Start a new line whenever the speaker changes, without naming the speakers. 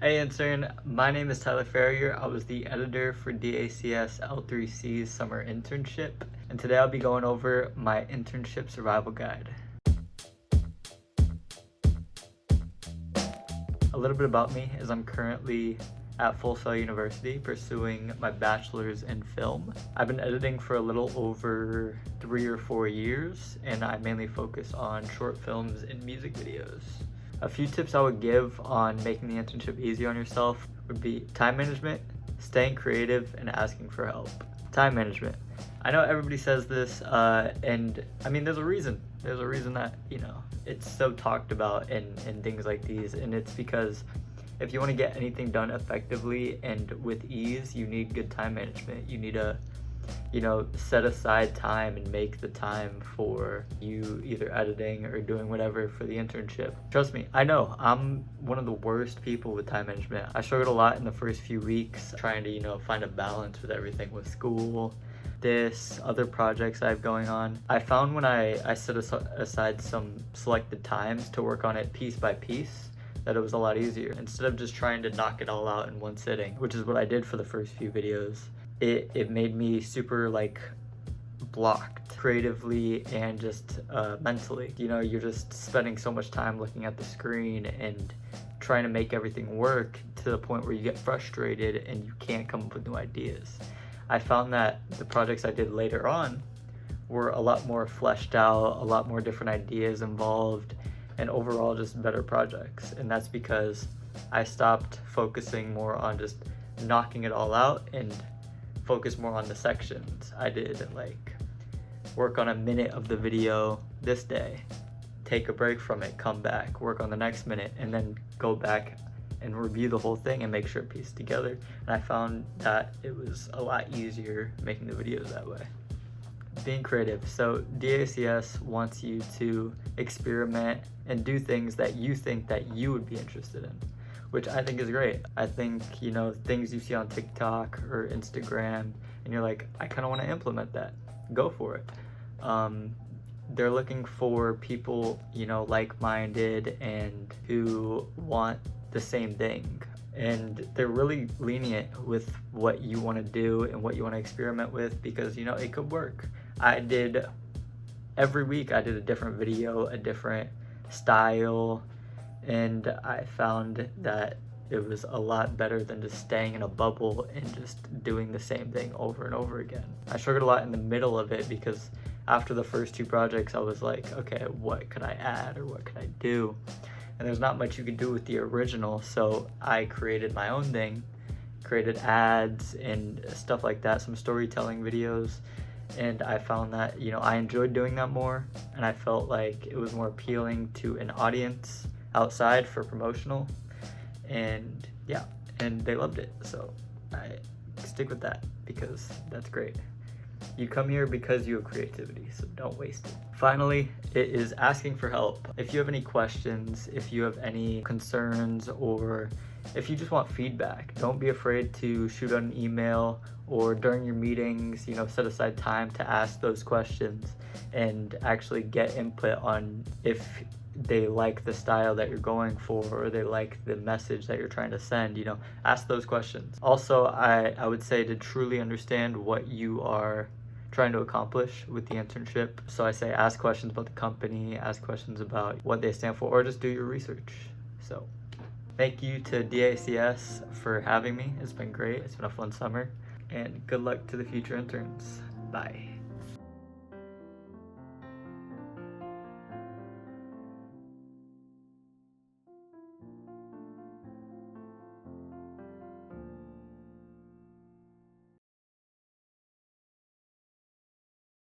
Hey intern, my name is Tyler Ferrier. I was the editor for DACS L3C's summer internship, and today I'll be going over my internship survival guide. A little bit about me is I'm currently at Full Sail University pursuing my bachelor's in film. I've been editing for a little over 3 or 4 years, and I mainly focus on short films and music videos. A few tips I would give on making the internship easy on yourself would be time management, staying creative, and asking for help. Time management. I know everybody says this, and I mean, there's a reason. There's a reason that, it's so talked about in things like these, and it's because if you want to get anything done effectively and with ease, you need good time management. You need to set aside time and make the time for you either editing or doing whatever for the internship. Trust me, I know I'm one of the worst people with time management. I struggled a lot in the first few weeks trying to find a balance with everything, with school, this, other projects I have going on. I found when I set aside some selected times to work on it piece by piece, that it was a lot easier instead of just trying to knock it all out in one sitting, which is what I did for the first few videos. It made me super blocked creatively and just mentally. You're just spending so much time looking at the screen and trying to make everything work to the point where you get frustrated and you can't come up with new ideas. I found that the projects I did later on were a lot more fleshed out, a lot more different ideas involved, and overall just better projects. And that's because I stopped focusing more on just knocking it all out and focus more on the sections. I did work on a minute of the video this day, take a break from it, come back, work on the next minute, and then go back and review the whole thing and make sure it pieced together. And I found that it was a lot easier making the videos that way. Being creative. So DACS wants you to experiment and do things that you think that you would be interested in, which I think is great. I think, things you see on TikTok or Instagram, and you're like, I kind of want to implement that. Go for it. They're looking for people, like-minded and who want the same thing. And they're really lenient with what you want to do and what you want to experiment with because, it could work. Every week I did a different video, a different style, and I found that it was a lot better than just staying in a bubble and just doing the same thing over and over again. I struggled a lot in the middle of it because after the first 2 projects I was like, okay, what could I add or what could I do? And there's not much you could do with the original, so I created my own thing, created ads and stuff like that, some storytelling videos, and I found that, I enjoyed doing that more, and I felt like it was more appealing to an audience outside for promotional, and yeah, and they loved it, so I stick with that because that's great. You come here because you have creativity, so don't waste it. Finally, it is asking for help. If you have any questions, if you have any concerns, or if you just want feedback, don't be afraid to shoot out an email or during your meetings, set aside time to ask those questions and actually get input on if they like the style that you're going for or they like the message that you're trying to send. Ask those questions. Also, I would say to truly understand what you are trying to accomplish with the internship. So I say ask questions about the company, ask questions about what they stand for, or just do your research. So thank you to DACS for having me. It's been great. It's been a fun summer, and good luck to the future interns. Bye.